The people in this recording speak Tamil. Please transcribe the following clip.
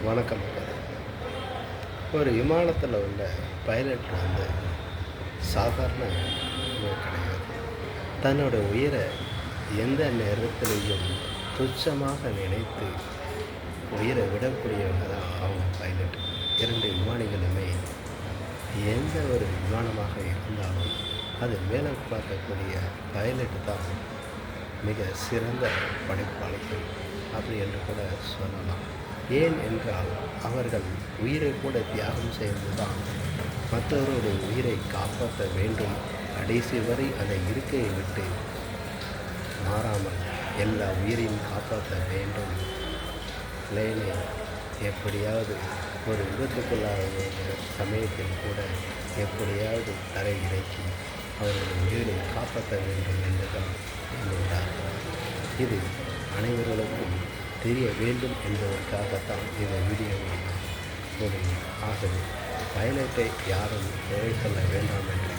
வணக்கம். ஒரு விமானத்தில் உள்ள பைலட் சாதாரண கிடையாது. தன்னோட உயிரை எந்த நேரத்திலையும் துச்சமாக நினைத்து உயிரை விடக்கூடியவங்க தான் அவங்க பைலட். 2 விமானிகளுமே எந்த ஒரு விமானமாக இருந்தாலும் அது மேலே பார்க்கக்கூடிய பைலட்டு தான் மிக சிறந்த படைப்பாளிகள் அப்படி என்று கூட சொல்லலாம். ஏன் என்றால் அவர்கள் உயிரை கூட தியாகம் செய்வதுதான் மற்றவருடைய உயிரை காப்பாற்ற வேண்டும். கடைசி வரை அந்த இருக்கையை விட்டு மாறாமல் எல்லா உயிரையும் காப்பாற்ற வேண்டும். பிளேனை எப்படியாவது ஒரு விபத்துக்குள்ளாத சமயத்தில் கூட எப்படியாவது தரை இறக்கி அவர்களுடைய உயிரை காப்பாற்ற வேண்டும் என்றுதான் எண்ணுகிறார்கள். இது அனைவர்களுக்கும் தெரிய வேண்டும் என்பதற்காகத்தான் இந்த வீடியோவை நான் போடுகிறேன். ஆகவே பைலட்டை யாரும் குறை சொல்ல வேண்டாம் என்று